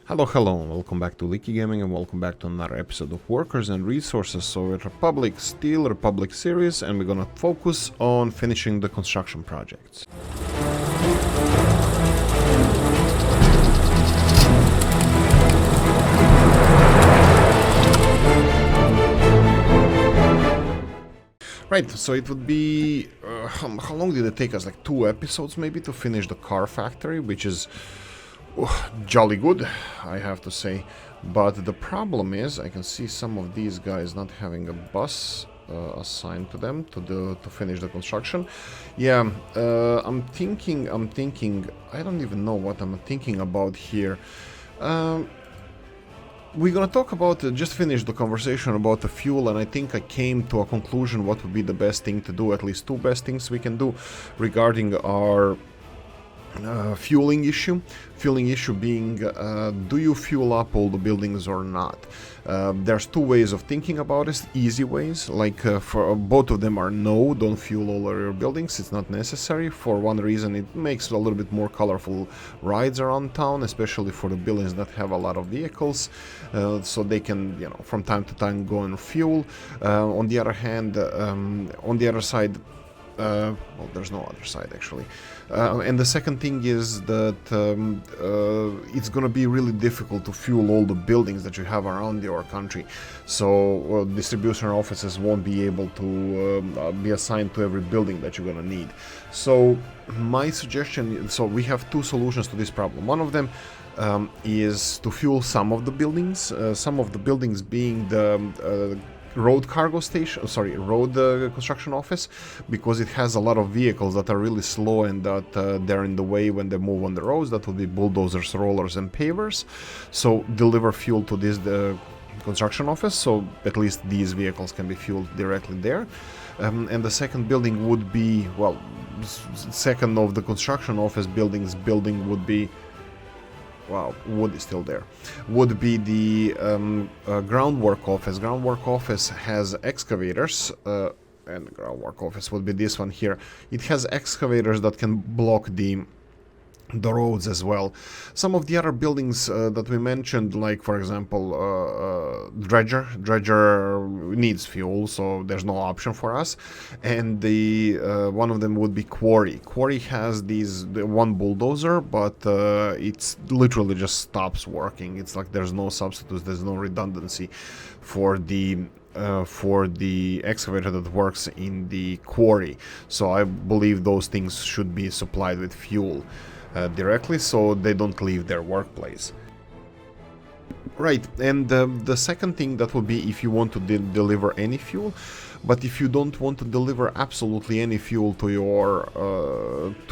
Hello, welcome back to Oolykee Gaming and welcome back to another episode of Workers and Resources. So it's Republic Steel Republic series, and we're gonna focus on finishing the construction projects. Right, so it would be... how long did it take us? Like 2 episodes maybe to finish the car factory, which is jolly good, I have to say. But the problem is, I can see some of these guys not having a bus assigned to them to finish the construction. Yeah, I'm thinking, I don't even know what I'm thinking about here. We're gonna talk about, just finish the conversation about the fuel, and I think I came to a conclusion what would be the best thing to do, at least 2 best things we can do regarding our fueling issue. Fueling issue being, do you fuel up all the buildings or not? There's 2 ways of thinking about it, easy ways, like for both of them are no, don't fuel all of your buildings, it's not necessary. For one reason, it makes a little bit more colorful rides around town, especially for the buildings that have a lot of vehicles, so they can, you know, from time to time go and fuel. On the other hand, on the other side, well, there's no other side actually. And the second thing is that it's gonna be really difficult to fuel all the buildings that you have around your country. So distribution offices won't be able to be assigned to every building that you're gonna need. So my suggestion, so we have 2 solutions to this problem. One of them is to fuel some of the buildings being the road cargo station, road construction office, because it has a lot of vehicles that are really slow and that they're in the way when they move on the roads. That would be bulldozers, rollers and pavers. So deliver fuel to this construction office, so at least these vehicles can be fueled directly there. And the second building would be, well, second of the construction office building would be, wow, wood is still there, would be the groundwork office. Groundwork office has excavators, and groundwork office would be this one here. It has excavators that can block the roads as well. Some of the other buildings that we mentioned, like for example dredger needs fuel, so there's no option for us. And the one of them would be quarry. Quarry has the one bulldozer, but it's literally just stops working. It's like there's no substitutes, there's no redundancy for the excavator that works in the quarry. So I believe those things should be supplied with fuel directly, so they don't leave their workplace. Right, and the second thing that would be if you want to deliver any fuel, but if you don't want to deliver absolutely any fuel to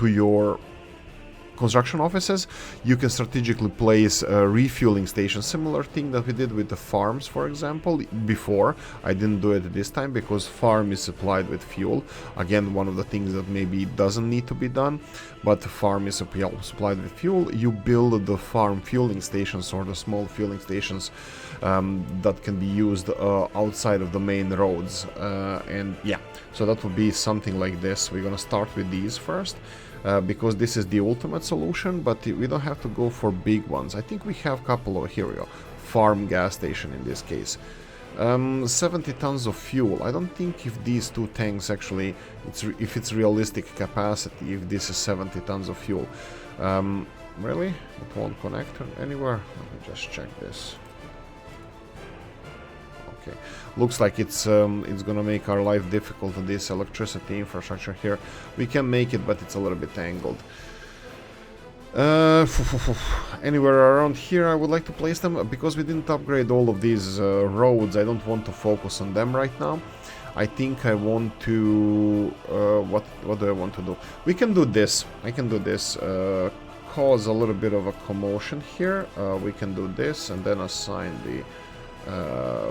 your construction offices, you can strategically place refueling stations. Similar thing that we did with the farms, for example. Before, I didn't do it this time because farm is supplied with fuel. Again, one of the things that maybe doesn't need to be done, but the farm is supplied with fuel. You build the farm fueling stations, or the small fueling stations that can be used outside of the main roads. And yeah, so that would be something like this. We're gonna start with these first. Because this is the ultimate solution, but we don't have to go for big ones. I think we have a couple of, here we go, farm gas station in this case. 70 tons of fuel. I don't think if these 2 tanks actually, if it's realistic capacity, if this is 70 tons of fuel. Really? It won't connect anywhere? Let me just check this. Okay. Looks like it's gonna make our life difficult on this electricity infrastructure here. We can make it, but it's a little bit angled. Anywhere around here I would like to place them, because we didn't upgrade all of these roads. I don't want to focus on them right now. I think I want to what do I want to do? We can do this. I can do this. Cause a little bit of a commotion here. We can do this and then assign the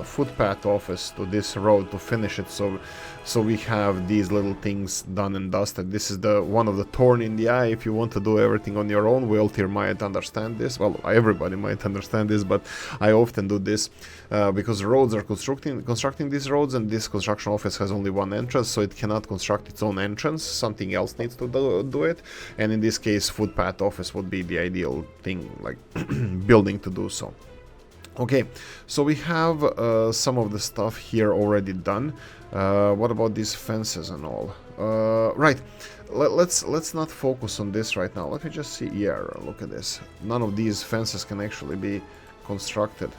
footpath office to this road to finish it, so we have these little things done and dusted. This is the one of the thorn in the eye. If you want to do everything on your own, Whale Tier might understand this. Well, everybody might understand this, but I often do this because roads are constructing these roads, and this construction office has only one entrance, so it cannot construct its own entrance. Something else needs to do it, and in this case footpath office would be the ideal thing, like building to do so. Okay, so we have some of the stuff here already done. What about these fences and all? Right, let's not focus on this right now. Let me just see. Yeah, look at this. None of these fences can actually be constructed.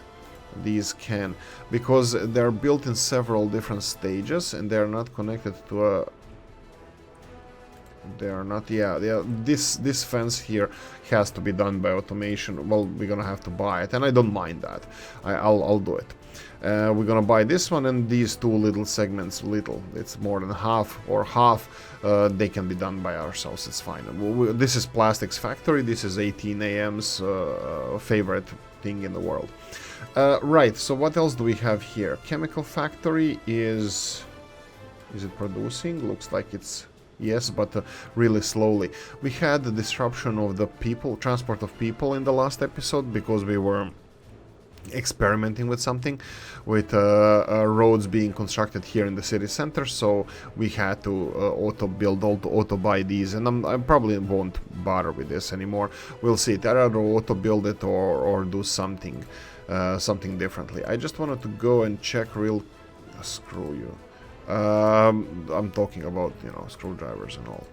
These can, because they're built in several different stages and they're not connected to a... They are not, yeah, this fence here has to be done by automation. Well, we're gonna have to buy it, and I don't mind that. I'll do it. We're gonna buy this one and these two little segments. It's more than half or half. They can be done by ourselves. It's fine. This is Plastics Factory. This is 18 AM's favorite thing in the world. Right. So what else do we have here? Chemical Factory is it producing? Looks like it's... Yes, but really slowly. We had the disruption of the transport of people in the last episode because we were experimenting with something, with roads being constructed here in the city center, so we had to auto-build, auto-buy these, and I probably won't bother with this anymore. We'll see. I'd rather auto-build it or do something differently. I just wanted to go and check Screw you. I'm talking about, you know, screwdrivers and all.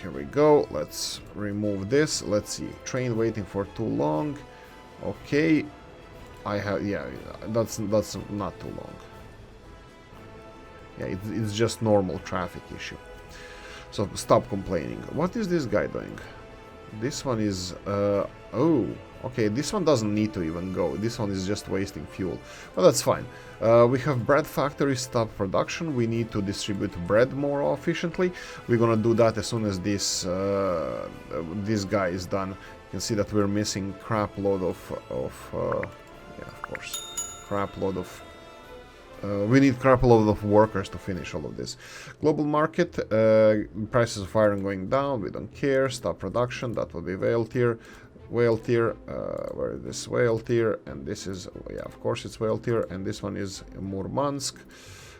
Here we go. Let's remove this. Let's see. Train waiting for too long. Okay. Yeah, that's not too long. Yeah, it's just normal traffic issue. So stop complaining. What is this guy doing? This one is... oh, okay, this one doesn't need to even go. This one is just wasting fuel. Well, that's fine. We have bread factory stop production. We need to distribute bread more efficiently. We're gonna do that as soon as this guy is done. You can see that we're missing crap load of yeah, of course, crap load of... we need crap load of workers to finish all of this. Global market, prices of iron going down, we don't care. Stop production, that will be Whale Tier. Whale Tier, where is this? Whale Tier, and this is, yeah, of course it's Whale Tier, and this one is Murmansk.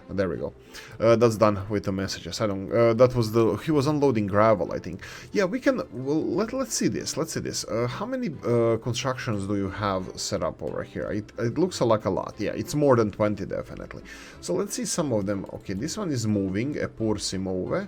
There we go. That's done with the messages. I don't... that was the... He was unloading gravel, I think. Yeah, we can... Well, let's see this. Let's see this. How many constructions do you have set up over here? It looks like a lot. Yeah, it's more than 20, definitely. So let's see some of them. Okay, this one is moving. Eppur si muove.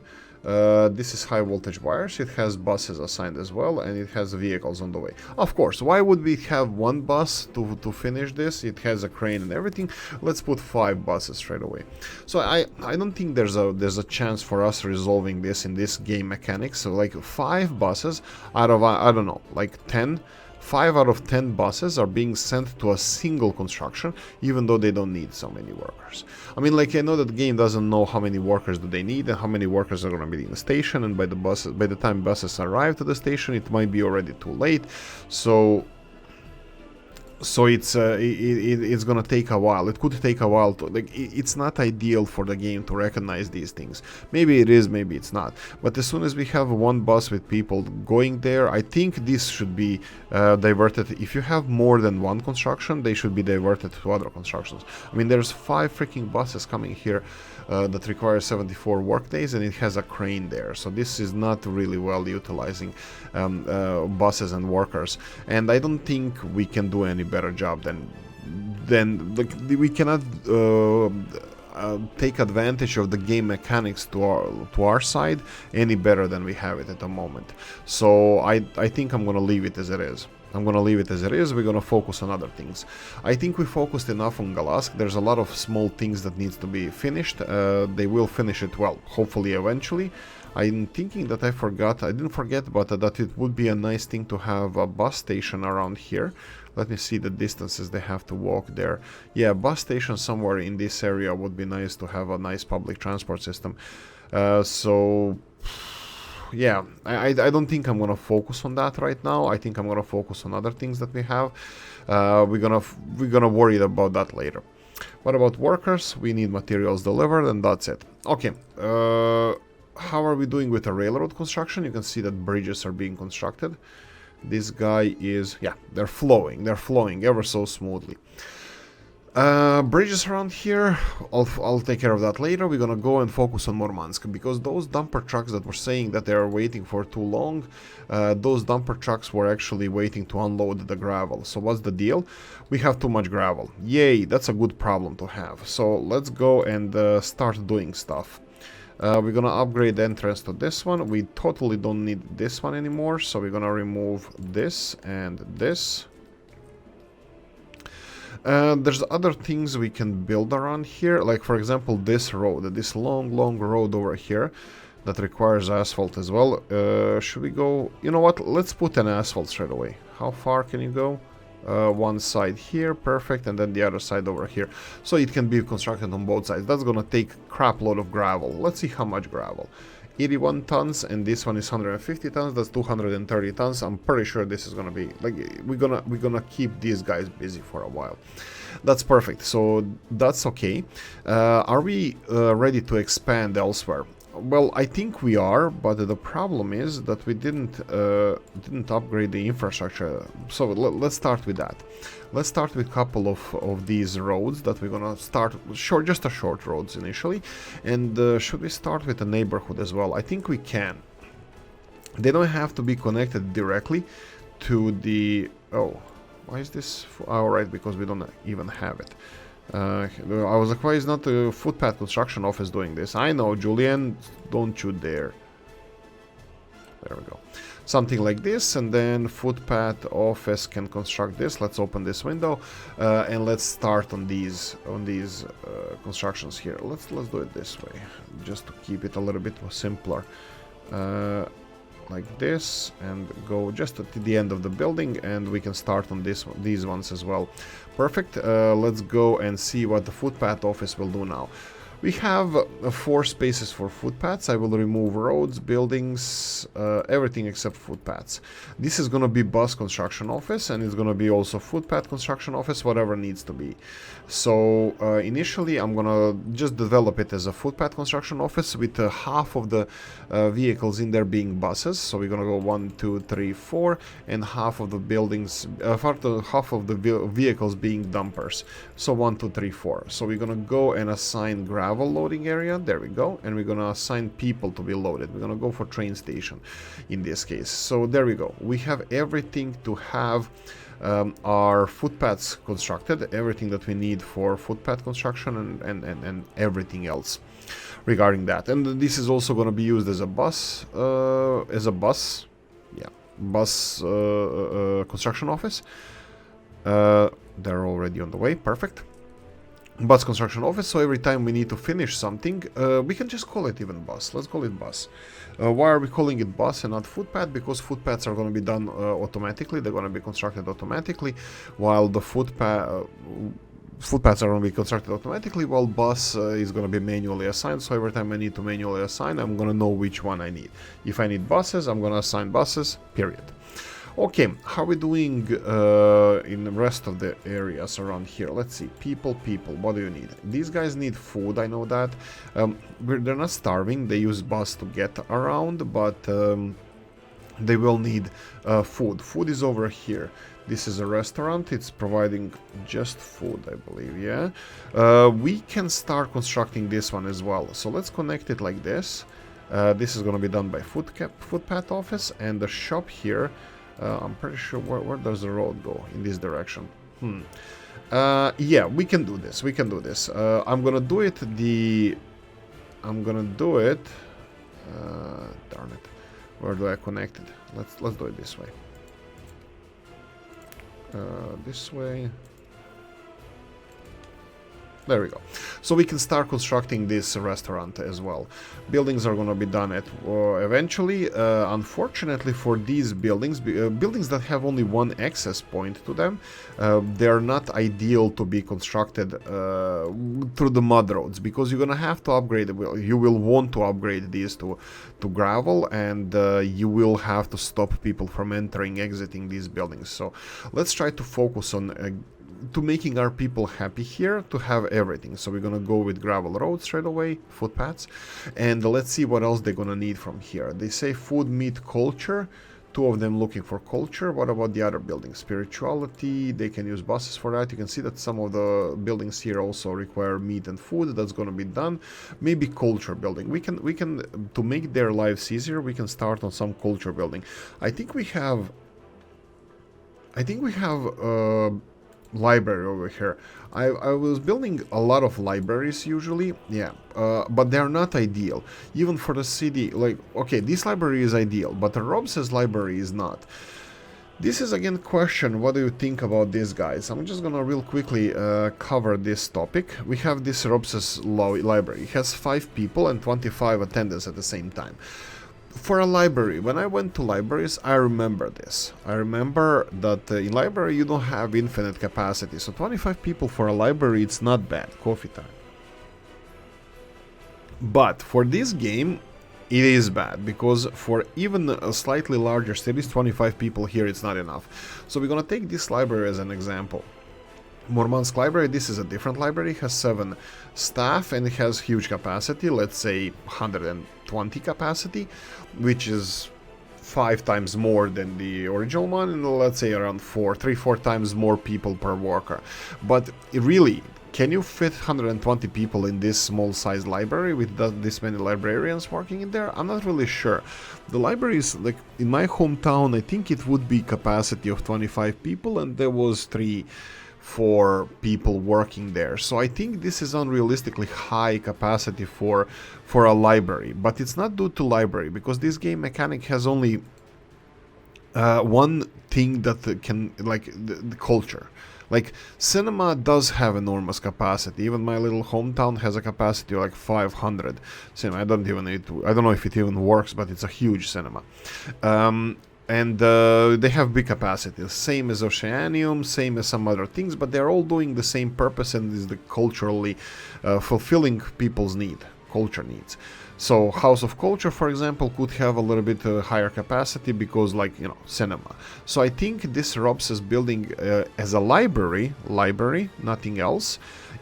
This is high voltage wires. It has buses assigned as well, and it has vehicles on the way. Of course, why would we have one bus to finish this? It has a crane and everything. Let's put 5 buses straight away. So I don't think there's a chance for us resolving this in this game mechanics. So like 5 buses out of I don't know, like 10. 5 out of 10 buses are being sent to a single construction, even though they don't need so many workers. I mean, like, I know that the game doesn't know how many workers do they need and how many workers are going to be in the station, and by the time buses arrive to the station, it might be already too late. So it's gonna take a while. It could take a while to, like, it's not ideal for the game to recognize these things. Maybe it is, maybe it's not. But as soon as we have one bus with people going there, I think this should be diverted. If you have more than one construction, they should be diverted to other constructions. I mean, there's 5 freaking buses coming here that require 74 work days, and it has a crane there. So this is not really well utilizing buses and workers. And I don't think we can do any better job than like, we cannot take advantage of the game mechanics to our side any better than we have it at the moment. So I think I'm gonna leave it as it is. We're gonna focus on other things. I think we focused enough on Galask. There's a lot of small things that needs to be finished. They will finish it, well, hopefully eventually. I'm thinking that I didn't forget, but that it would be a nice thing to have a bus station around here. Let me see the distances they have to walk there. Yeah, bus station somewhere in this area would be nice to have a nice public transport system. So yeah, I don't think I'm gonna focus on that right now. I think I'm gonna focus on other things that we have. We're gonna worry about that later. What about workers? We need materials delivered, and that's it. Okay. How are we doing with the railroad construction? You can see that bridges are being constructed. This guy is, yeah, they're flowing ever so smoothly. Bridges around here, I'll take care of that later. We're gonna go and focus on Murmansk, because those dumper trucks that were saying that they are waiting for too long, those dumper trucks were actually waiting to unload the gravel. So what's the deal? We have too much gravel. Yay, that's a good problem to have. So let's go and start doing stuff. We're gonna upgrade the entrance to this one. We totally don't need this one anymore, so we're gonna remove this and this. There's other things we can build around here, like for example this road, this long road over here that requires asphalt as well. Should we go, you know what, let's put an asphalt straight away. How far can you go? One side here, perfect, and then the other side over here, so it can be constructed on both sides. That's gonna take crap load of gravel. Let's see how much gravel. 81 tons, and this one is 150 tons. That's 230 tons. I'm pretty sure this is gonna be like we're gonna keep these guys busy for a while. That's perfect. So that's okay. Are we ready to expand elsewhere? Well, I think we are, but the problem is that we didn't upgrade the infrastructure. So let's start with that. Let's start with a couple of these roads that we're gonna start short, just a short roads initially. And should we start with a neighborhood as well? I think we can. They don't have to be connected directly to the. Oh, why is this? Oh, right, because we don't even have it. I was like, why is not the footpath construction office doing this? I know, Julian, don't you dare. There we go. Something like this, and then footpath office can construct this. Let's open this window and let's start on these constructions here. Let's do it this way, just to keep it a little bit more simpler. Like this, and go just at the end of the building, and we can start on these ones as well. Perfect. Let's go and see what the footpath office will do now. We have 4 spaces for footpaths. I will remove roads, buildings, everything except footpaths. This is going to be bus construction office, and it's going to be also footpath construction office, whatever needs to be. So initially I'm going to just develop it as a footpath construction office with half of the vehicles in there being buses. So we're going to go 1, 2, 3, 4, and half of the buildings, half of the vehicles being dumpers. So 1, 2, 3, 4. So we're going to go and assign gravel loading area. There we go. And we're going to assign people to be loaded. We're going to go for train station in this case. So there we go. We have everything to have our footpaths constructed, everything that we need for footpath construction, and everything else regarding that. And this is also going to be used as a bus construction office. They're already on the way. Perfect. Bus construction office, so every time we need to finish something, we can just call it even bus. Let's call it bus. Why are we calling it bus and not footpath? Because footpaths are going to be done automatically. They're going to be constructed automatically, while the footpaths are going to be constructed automatically, while bus is going to be manually assigned. So every time I need to manually assign, I'm going to know which one I need. If I need buses, I'm going to assign buses, period. Okay, how are we doing in the rest of the areas around here? Let's see. People, what do you need? These guys need food, I know that. They're not starving. They use bus to get around, but they will need food. Food is over here. This is a restaurant. It's providing just food, I believe, yeah? We can start constructing this one as well. So let's connect it like this. This is going to be done by footpath office, and the shop here... I'm pretty sure where does the road go in this direction. Yeah, we can do this. I'm gonna do it darn it, where do I connect it? Let's do it this way. There we go. So we can start constructing this restaurant as well. Buildings are going to be done at eventually. Unfortunately for these buildings, buildings that have only one access point to them, they are not ideal to be constructed through the mud roads, because you're going to have to upgrade. You will want to upgrade these to gravel, and you will have to stop people from entering, exiting these buildings. So let's try to focus on to making our people happy here, to have everything. So we're gonna go with gravel roads straight away, footpaths, and let's see what else they're gonna need from here. They say food, meat, culture. Two of them looking for culture. What about the other buildings? Spirituality, they can use buses for that. You can see that some of the buildings here also require meat and food. That's gonna be done. Maybe culture building. We can to make their lives easier, we can start on some culture building. I think we have library over here. I was building a lot of libraries usually, yeah, but they're not ideal. Even for the city, like, okay, this library is ideal, but the Rob's library is not. This is again question, what do you think about this, guys? I'm just gonna real quickly cover this topic. We have this Rob's library. It has 5 people and 25 attendants at the same time. For a library, when I went to libraries, I remember this. I remember that in library you don't have infinite capacity, so 25 people for a library, it's not bad. Coffee time. But for this game, it is bad, because for even a slightly larger cities, 25 people here, it's not enough. So we're gonna take this library as an example. Mormonsk library, this is a different library, has 7 staff and it has huge capacity, let's say 120 capacity, which is 5 times more than the original one, and let's say around 3-4 times more people per worker. But really, can you fit 120 people in this small size library with this many librarians working in there? I'm not really sure. The library is, like, in my hometown, I think it would be capacity of 25 people, and there was 3-4 people working there. So I think this is unrealistically high capacity for a library. But it's not due to library, because this game mechanic has only one thing that can, like, the culture. Like, cinema does have enormous capacity. Even my little hometown has a capacity of like 500 cinema. I don't know if it even works, but it's a huge cinema. And they have big capacities, same as Oceanium, same as some other things, but they're all doing the same purpose, and is the culturally fulfilling people's culture needs. So House of Culture, for example, could have a little bit higher capacity because, like, you know, cinema. So I think this Rob's building as a library, nothing else.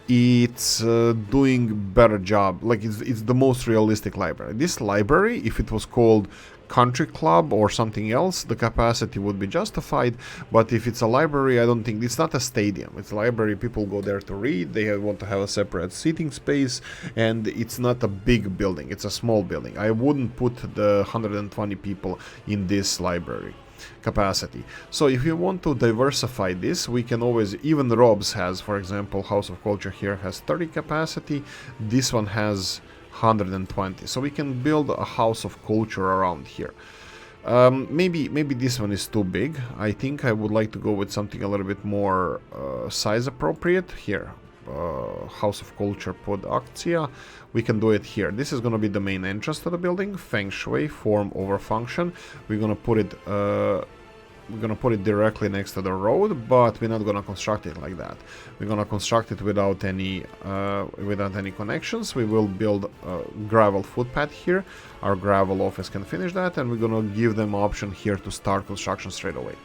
It's doing better job. Like, it's the most realistic library. This library, if it was called country club or something else, the capacity would be justified. But if it's a library, I don't think it's not a stadium. It's a library. People go there to read. They want to have a separate seating space, and it's not a big building. It's a small building. I wouldn't put the 120 people in this library capacity. So if you want to diversify this, we can always, even Rob's has, for example, House of Culture here has 30 capacity. This one has 120, so we can build a House of Culture around here. Maybe this one is too big. I think I would like to go with something a little bit more size appropriate here. House of Culture pod Aktia. We can do it here. This is going to be the main entrance to the building. Feng Shui, form over function. We're going to put it directly next to the road, but we're not gonna construct it like that. We're gonna construct it without any connections. We will build a gravel footpath here. Our gravel office can finish that, and we're gonna give them option here to start construction straight away.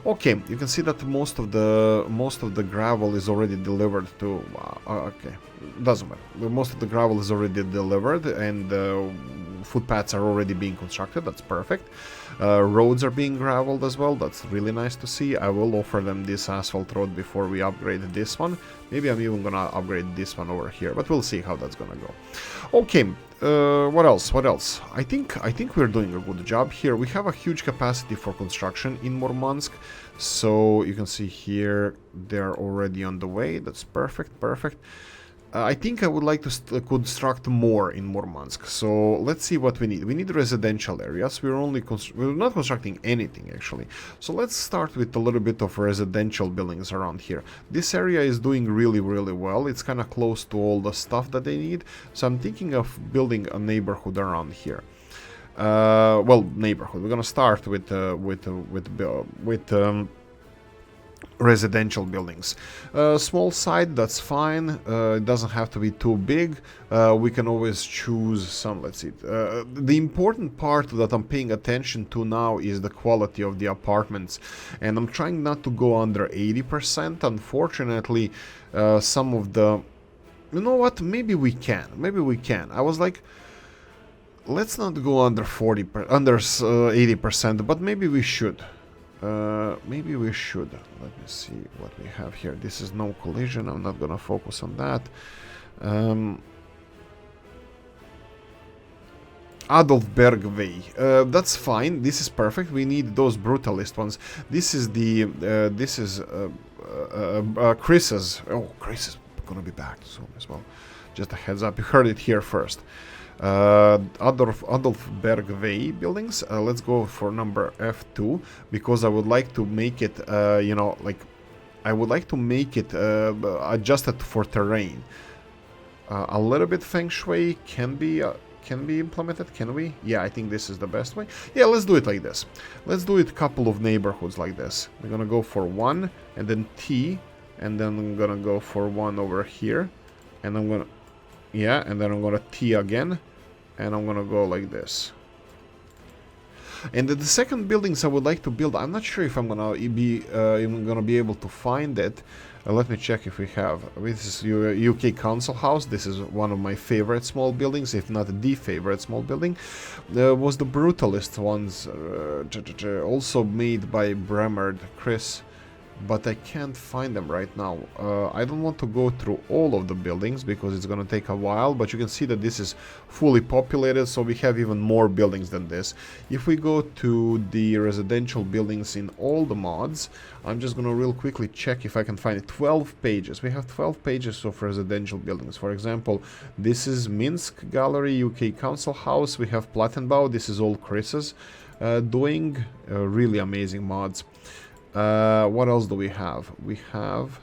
Okay, you can see that most of the gravel is already delivered to. Okay, doesn't matter. Most of the gravel is already delivered, and footpaths are already being constructed. That's perfect. Roads are being graveled as well. That's really nice to see. I will offer them this asphalt road before we upgrade this one. Maybe I'm even gonna upgrade this one over here, but we'll see how that's gonna go. Okay, what else? I think we're doing a good job here. We have a huge capacity for construction in Murmansk, so you can see here they're already on the way. That's perfect. I think I would like to construct more in Murmansk. So let's see what we need. We need residential areas. We're not constructing anything actually. So let's start with a little bit of residential buildings around here. This area is doing really well. It's kind of close to all the stuff that they need. So I'm thinking of building a neighborhood around here. Well, neighborhood. We're gonna start with residential buildings. Small side, that's fine. It doesn't have to be too big. We can always choose some. Let's see. The important part that I'm paying attention to now is the quality of the apartments, and I'm trying not to go under 80%. Unfortunately, some of the, you know what? Maybe we can. I was like, let's not go under 80%, but maybe we should. Let me see what we have here. This is no collision. I'm not gonna focus on that. Adolfberg Way. That's fine. This is perfect. We need those brutalist ones. This is the Chris's. Oh, Chris is gonna be back soon as well. Just a heads up. You heard it here first. Adolfberg Way buildings. Let's go for number F2 because I would like to make it, you know, like I would like to make it adjusted for terrain. A little bit feng shui can be implemented. Can we? Yeah, I think this is the best way. Yeah, let's do it like this. Let's do it a couple of neighborhoods like this. We're gonna go for 1 and then T, and then I'm gonna go for 1 over here, and I'm gonna. Yeah, and then I'm gonna T again, and I'm gonna go like this. And the second buildings I would like to build, I'm not sure if I'm gonna be even gonna be able to find it. Let me check if we have. This is UK Council House. This is one of my favorite small buildings, if not the favorite small building. Was the Brutalist ones, also made by Bremerd Chris. But I can't find them right now. I don't want to go through all of the buildings because it's gonna take a while, but you can see that this is fully populated, so we have even more buildings than this. If we go to the residential buildings in all the mods, I'm just gonna real quickly check if I can find it. 12 pages. We have 12 pages of residential buildings. For example, this is Minsk Gallery, UK Council House. We have Plattenbau. This is all Chris's doing really amazing mods. What else do we have? We have...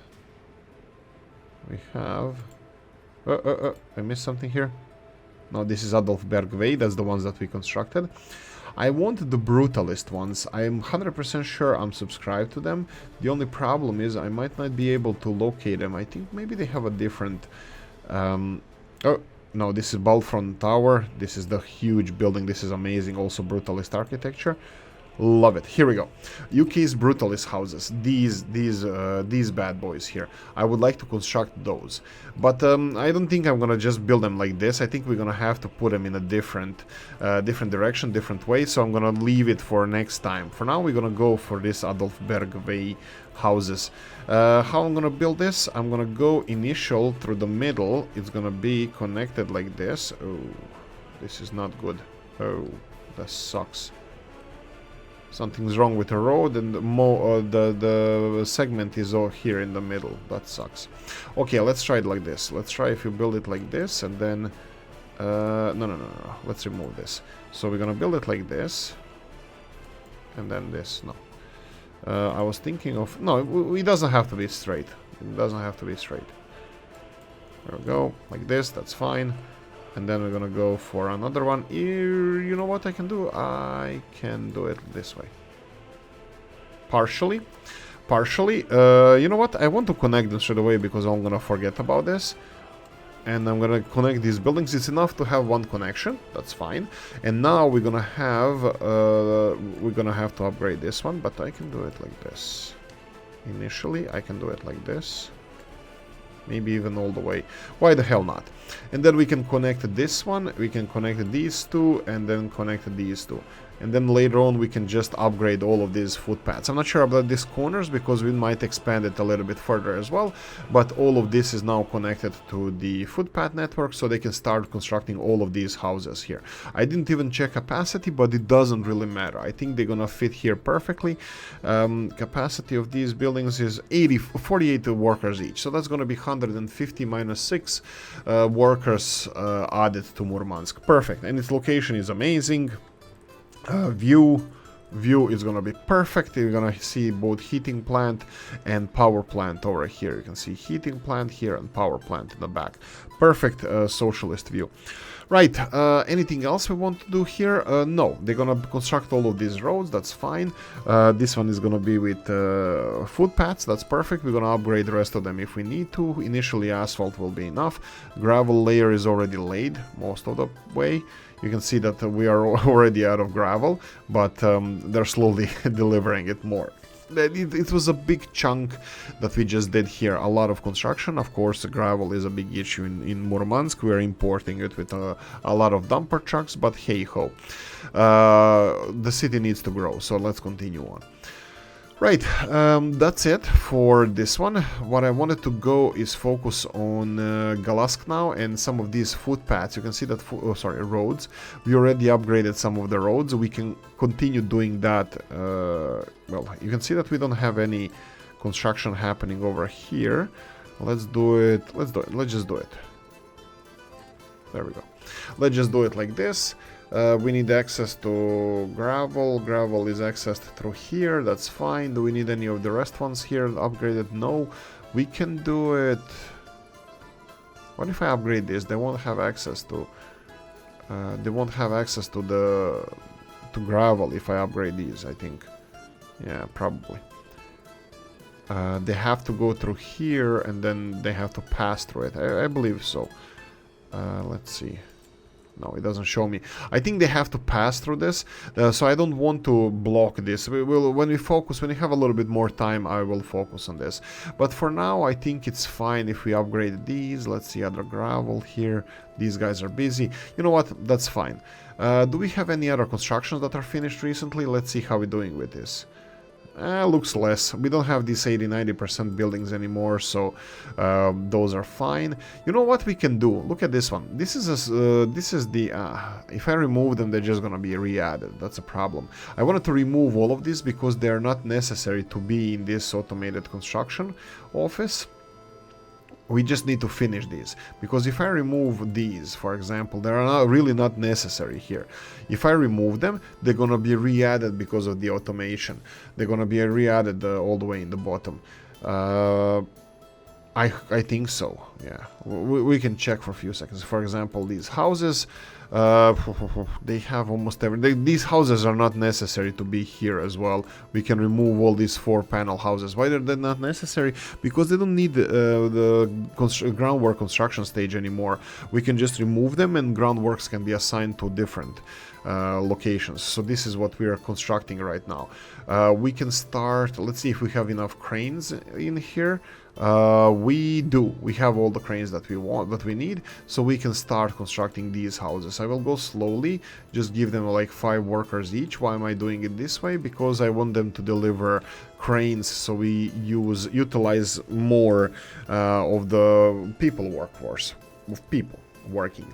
I missed something here? No, this is Adolfberg Way. That's the ones that we constructed. I want the Brutalist ones. I'm 100% sure I'm subscribed to them. The only problem is I might not be able to locate them. I think maybe they have a different... oh, no, this is Balfron Tower. This is the huge building. This is amazing. Also Brutalist architecture. Love it. Here we go. UK's Brutalist houses. These bad boys here. I would like to construct those, but I don't think I'm gonna just build them like this. I think we're gonna have to put them in a different direction, different way. So I'm gonna leave it for next time. For now, we're gonna go for this Adolfberg Way houses. How I'm gonna build this? I'm gonna go initial through the middle. It's gonna be connected like this. Oh, this is not good. Oh, that sucks. Something's wrong with the road, and the segment is all here in the middle. That sucks. Okay, let's try it like this. Let's try if you build it like this, and then... No. Let's remove this. So we're gonna build it like this. And then this. No. I was thinking of... No, it doesn't have to be straight. It doesn't have to be straight. There we go. Like this, that's fine. And then we're gonna go for another one. You know what I can do? I can do it this way. Partially. You know what? I want to connect them straight away because I'm gonna forget about this. And I'm gonna connect these buildings. It's enough to have one connection. That's fine. And now we're gonna have to upgrade this one, but I can do it like this. Initially, I can do it like this. Maybe even all the way. Why the hell not? And then we can connect this one, we can connect these two, and then connect these two. and then later on we can just upgrade all of these footpaths. I'm not sure about these corners because we might expand it a little bit further as well, but all of this is now connected to the footpath network, so they can start constructing all of these houses here. I didn't even check capacity, but it doesn't really matter. I think they're gonna fit here perfectly. Capacity of these buildings is 48 workers each, so that's gonna be 150 minus 6 workers added to Murmansk. Perfect, and its location is amazing. View is gonna be perfect. You're gonna see both heating plant and power plant over here. You can see heating plant here and power plant in the back. Perfect socialist view. Right, anything else we want to do here? No, they're gonna construct all of these roads, that's fine. This one is gonna be with footpaths, that's perfect. We're gonna upgrade the rest of them if we need to. Initially asphalt will be enough. Gravel layer is already laid most of the way. You can see that we are already out of gravel, but they're slowly delivering it more. It was a big chunk that we just did here, a lot of construction. Of course, gravel is a big issue in Murmansk. We're importing it with a lot of dumper trucks, but hey ho. The city needs to grow, so let's continue on. Right, that's it for this one. What I wanted to go is focus on Galask now and some of these footpaths. You can see that, roads. We already upgraded some of the roads. We can continue doing that. Well, you can see that we don't have any construction happening over here. Let's do it. Let's just do it. There we go. Let's just do it like this. We need access to gravel. Gravel is accessed through here. That's fine. Do we need any of the rest ones here upgraded? No. We can do it. What if I upgrade this? They won't have access to. They won't have access to gravel if I upgrade these. I think. Yeah, probably. They have to go through here and then they have to pass through it. I believe so. Let's see. No, it doesn't show me. I think they have to pass through this, so I don't want to block this. We will, when we have a little bit more time, I will focus on this. But for now, I think it's fine if we upgrade these. Let's see other gravel here. These guys are busy. You know what? That's fine. Do we have any other constructions that are finished recently? Let's see how we're doing with this. Looks less. We don't have these 80-90% buildings anymore, so those are fine. You know what we can do? Look at this one. This is the if I remove them, they're just gonna be re-added. That's a problem. I wanted to remove all of these because they are not necessary to be in this automated construction office. We just need to finish these, because if I remove these, for example, they are really not necessary here. If I remove them, they're gonna be re-added because of the automation. They're gonna be re-added all the way in the bottom. I think so, yeah. We can check for a few seconds. For example, these houses, they have almost everything. These houses are not necessary to be here as well. We can remove all these 4-panel houses. Why are they not necessary? Because they don't need the groundwork construction stage anymore. We can just remove them and groundworks can be assigned to different locations. So this is what we are constructing right now. We can start, let's see if we have enough cranes in here. We do. We have all the cranes that we want, that we need, so we can start constructing these houses. I will go slowly, just give them like 5 workers each. Why am I doing it this way? Because I want them to deliver cranes, so we utilize more of the people workforce, of people working.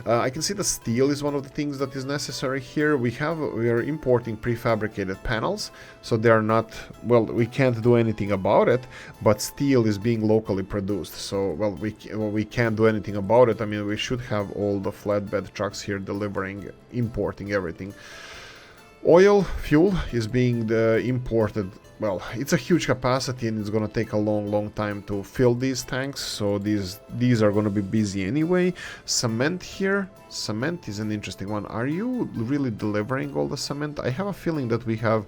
I can see the steel is one of the things that is necessary here. We are importing prefabricated panels, so they are not, well, we can't do anything about it, but steel is being locally produced, so well, we can't do anything about it. I mean, we should have all the flatbed trucks here delivering, importing everything. Oil, fuel is being imported. Well, it's a huge capacity and it's gonna take a long time to fill these tanks, so these are gonna be busy anyway. Cement here. Cement is an interesting one. Are you really delivering all the cement? I have a feeling that we have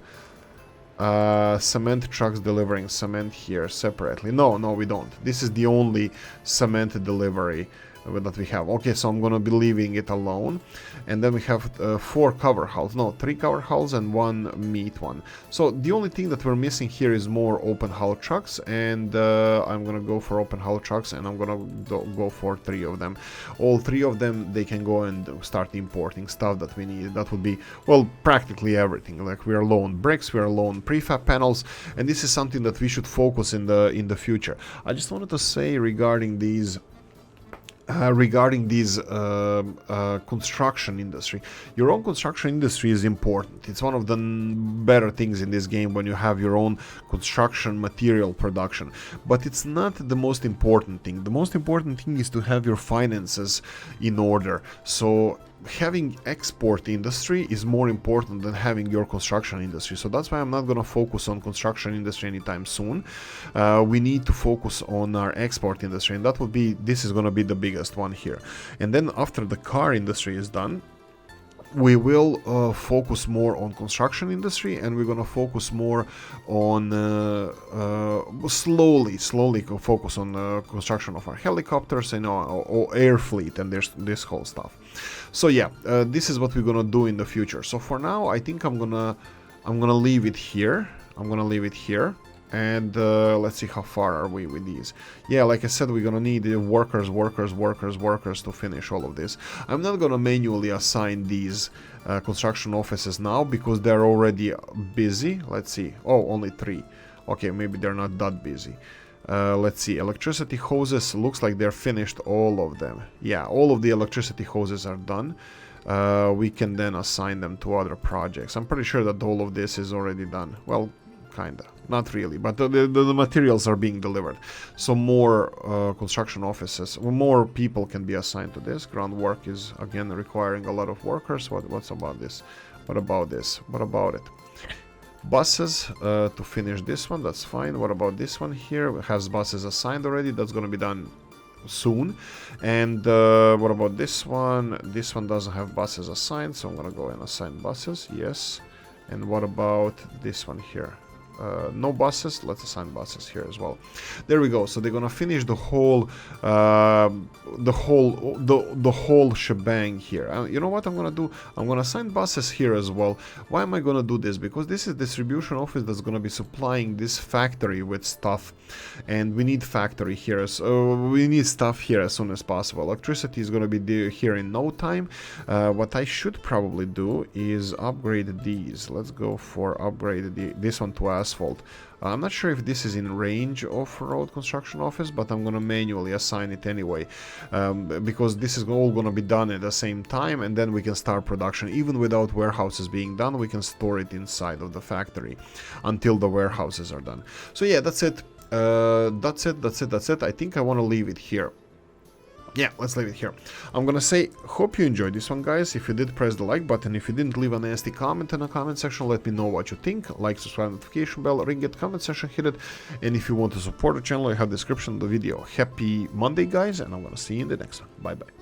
cement trucks delivering cement here separately. No, we don't. This is the only cement delivery that we have. Okay, so I'm gonna be leaving it alone, and then we have 4 cover hulls, no, 3 cover hulls and 1 meat one. So the only thing that we're missing here is more open hull trucks, and I'm gonna go for open hull trucks, and I'm gonna go for 3 of them. All 3 of them, they can go and start importing stuff that we need. That would be, well, practically everything. Like, we are low on bricks, we are low on prefab panels, and this is something that we should focus in the future. I just wanted to say regarding these construction industry. Your own construction industry is important. It's one of the better things in this game when you have your own construction material production. But it's not the most important thing. The most important thing is to have your finances in order. So having export industry is more important than having your construction industry. So that's why I'm not going to focus on construction industry anytime soon. We need to focus on our export industry, and this is going to be the biggest one here. And then after the car industry is done, we will focus more on construction industry, and we're going to focus more on slowly focus on construction of our helicopters and or air fleet, and there's this whole stuff. So yeah, this is what we're gonna do in the future. So for now, I think I'm gonna leave it here. And let's see how far are we with these. Yeah, like I said, we're gonna need workers to finish all of this. I'm not gonna manually assign these construction offices now because they're already busy. Let's see. Oh, only 3. Okay, maybe they're not that busy. Let's see, electricity hoses, looks like they're finished, all of them. Yeah, all of the electricity hoses are done. We can then assign them to other projects. I'm pretty sure that all of this is already done. Well, kinda, not really, but the materials are being delivered. So more construction offices, more people can be assigned to this. Groundwork is again requiring a lot of workers. What's about this? What about this? What about it? Buses to finish this one, that's fine. What about this one here? It has buses assigned already. That's going to be done soon. And what about this one? This one doesn't have buses assigned, so I'm going to go and assign buses. Yes. And what about this one here? No buses. Let's assign buses here as well. There we go. So they're gonna finish the whole shebang here. You know what I'm gonna do? I'm gonna assign buses here as well. Why am I gonna do this? Because this is distribution office that's gonna be supplying this factory with stuff, and we need factory here. So we need stuff here as soon as possible. Electricity is gonna be here in no time. What I should probably do is upgrade these. Let's go for upgrade this one to asphalt. I'm not sure if this is in range of road construction office, but I'm gonna manually assign it anyway, because this is all gonna be done at the same time, and then we can start production. Even without warehouses being done, we can store it inside of the factory until the warehouses are done. So yeah, that's it. That's it. I think I want to leave it here. Yeah, let's leave it here. I'm gonna say, hope you enjoyed this one, guys. If you did, press the like button. If you didn't, leave a nasty comment in the comment section. Let me know what you think. Like, subscribe, notification bell, ring it, comment section, hit it. And if you want to support the channel, I have the description of the video. Happy Monday, guys, and I'm gonna see you in the next one. Bye bye.